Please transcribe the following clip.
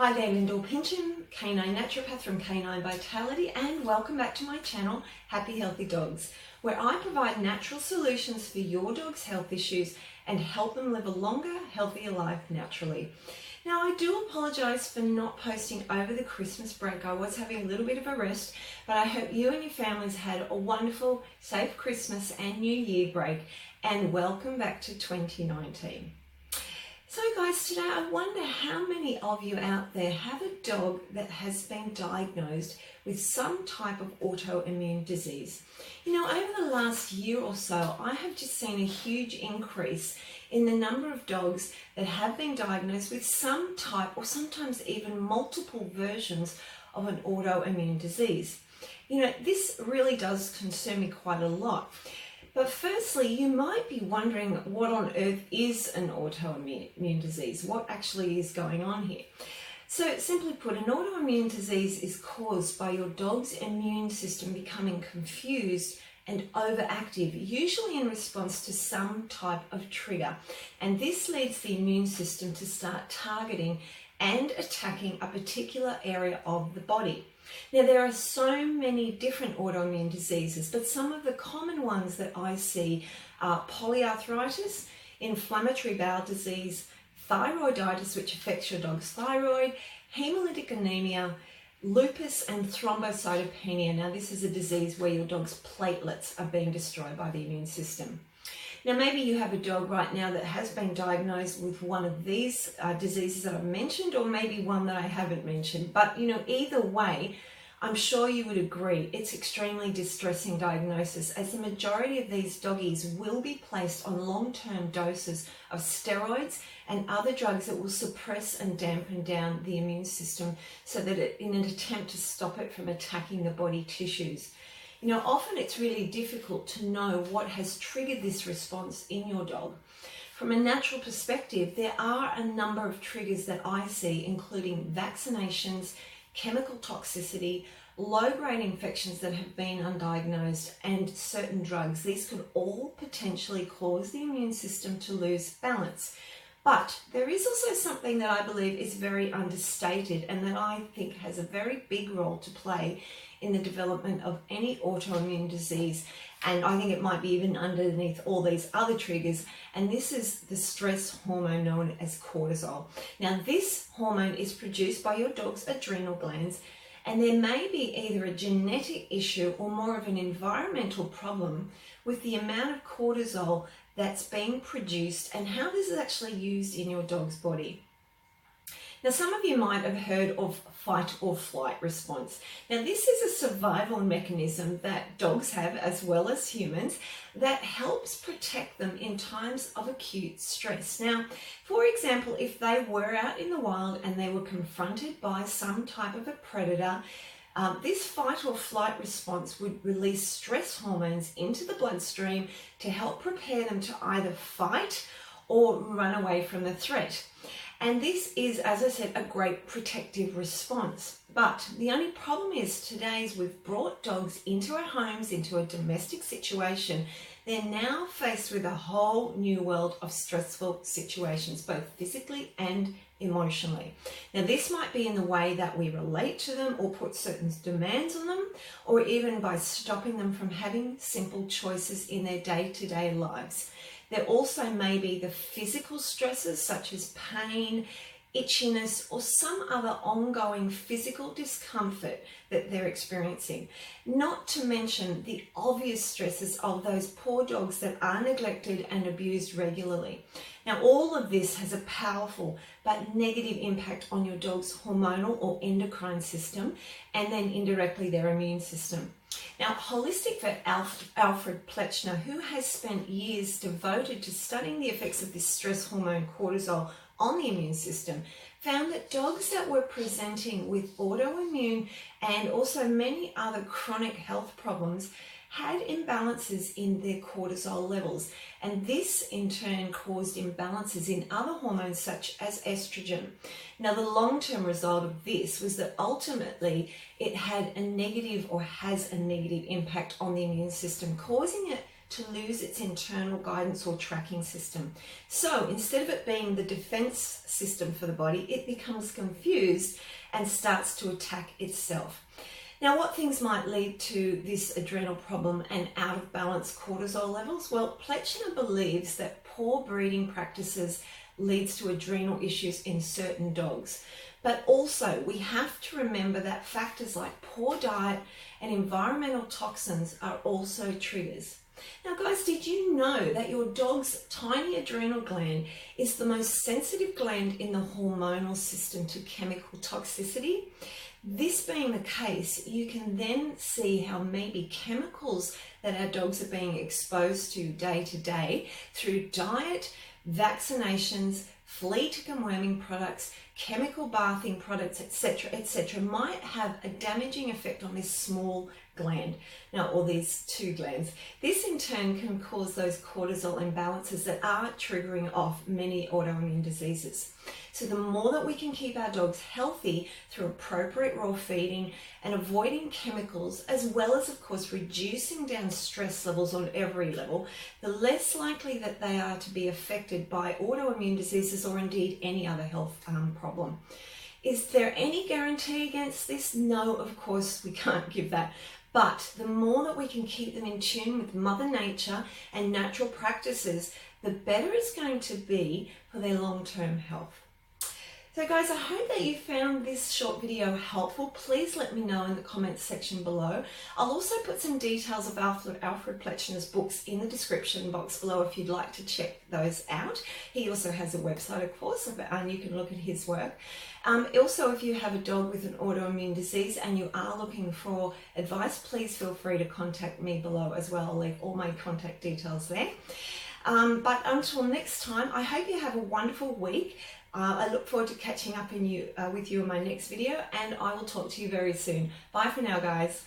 Hi there, Lyndall Pincham, Canine Naturopath from Canine Vitality, and welcome back to my channel, Happy Healthy Dogs, where I provide natural solutions for your dog's health issues and help them live a longer, healthier life naturally. Now, I do apologise for not posting over the Christmas break. I was having a little bit of a rest, but I hope you and your families had a wonderful, safe Christmas and New Year break, and welcome back to 2019. So guys, today I wonder how many of you out there have a dog that has been diagnosed with some type of autoimmune disease. You know, over the last year or so, I have just seen a huge increase in the number of dogs that have been diagnosed with some type or sometimes even multiple versions of an autoimmune disease. You know, this really does concern me quite a lot. But firstly, you might be wondering what on earth is an autoimmune disease? What actually is going on here? So simply put, an autoimmune disease is caused by your dog's immune system becoming confused and overactive, usually in response to some type of trigger. And this leads the immune system to start targeting and attacking a particular area of the body. Now, there are so many different autoimmune diseases, but some of the common ones that I see are polyarthritis, inflammatory bowel disease, thyroiditis, which affects your dog's thyroid, hemolytic anemia, lupus, and thrombocytopenia. Now, this is a disease where your dog's platelets are being destroyed by the immune system. Now, maybe you have a dog right now that has been diagnosed with one of these diseases that I've mentioned, or maybe one that I haven't mentioned. But, you know, either way, I'm sure you would agree it's extremely distressing diagnosis, as the majority of these doggies will be placed on long-term doses of steroids and other drugs that will suppress and dampen down the immune system so that in an attempt to stop it from attacking the body tissues. You know, often it's really difficult to know what has triggered this response in your dog. From a natural perspective, there are a number of triggers that I see, including vaccinations, chemical toxicity, low-grade infections that have been undiagnosed, and certain drugs. These could all potentially cause the immune system to lose balance. But there is also something that I believe is very understated and that I think has a very big role to play in the development of any autoimmune disease, and I think it might be even underneath all these other triggers, and this is the stress hormone known as cortisol. Now, this hormone is produced by your dog's adrenal glands, and there may be either a genetic issue or more of an environmental problem with the amount of cortisol that's being produced and how this is actually used in your dog's body. Now, some of you might have heard of fight or flight response. Now, this is a survival mechanism that dogs have, as well as humans, that helps protect them in times of acute stress. Now, for example, if they were out in the wild and they were confronted by some type of a predator, this fight or flight response would release stress hormones into the bloodstream to help prepare them to either fight or run away from the threat. And this is, as I said, a great protective response. But the only problem is today we've brought dogs into our homes, into a domestic situation. They're now faced with a whole new world of stressful situations, both physically and emotionally. Now, this might be in the way that we relate to them or put certain demands on them, or even by stopping them from having simple choices in their day-to-day lives. There also may be the physical stresses such as pain, itchiness, or some other ongoing physical discomfort that they're experiencing. Not to mention the obvious stresses of those poor dogs that are neglected and abused regularly. Now, all of this has a powerful but negative impact on your dog's hormonal or endocrine system, and then indirectly their immune system. Now, holistic vet Alfred Plechner, who has spent years devoted to studying the effects of this stress hormone cortisol on the immune system, found that dogs that were presenting with autoimmune and also many other chronic health problems had imbalances in their cortisol levels, and this in turn caused imbalances in other hormones such as estrogen. Now, the long-term result of this was that ultimately it had a negative or has a negative impact on the immune system, causing it to lose its internal guidance or tracking system. So instead of it being the defense system for the body, it becomes confused and starts to attack itself. Now, what things might lead to this adrenal problem and out of balance cortisol levels? Well, Pletchner believes that poor breeding practices leads to adrenal issues in certain dogs. But also, we have to remember that factors like poor diet and environmental toxins are also triggers. Now, guys, did you know that your dog's tiny adrenal gland is the most sensitive gland in the hormonal system to chemical toxicity? This being the case, you can then see how maybe chemicals that our dogs are being exposed to day through diet, vaccinations, flea tick and worming products, chemical bathing products, etc., might have a damaging effect on this small gland, or these two glands. This in turn can cause those cortisol imbalances that are triggering off many autoimmune diseases. So the more that we can keep our dogs healthy through appropriate raw feeding and avoiding chemicals, as well as, of course, reducing down stress levels on every level, the less likely that they are to be affected by autoimmune diseases or indeed any other health problem. Is there any guarantee against this? No, of course, we can't give that. But the more that we can keep them in tune with Mother Nature and natural practices, the better it's going to be for their long-term health. So guys, I hope that you found this short video helpful. Please let me know in the comments section below. I'll also put some details of Alfred Pletchner's books in the description box below if you'd like to check those out. He also has a website, of course, and you can look at his work. Also, if you have a dog with an autoimmune disease and you are looking for advice, please feel free to contact me below as well. I'll leave all my contact details there. But until next time, I hope you have a wonderful week. I look forward to catching up with you in my next video, and I will talk to you very soon. Bye for now, guys.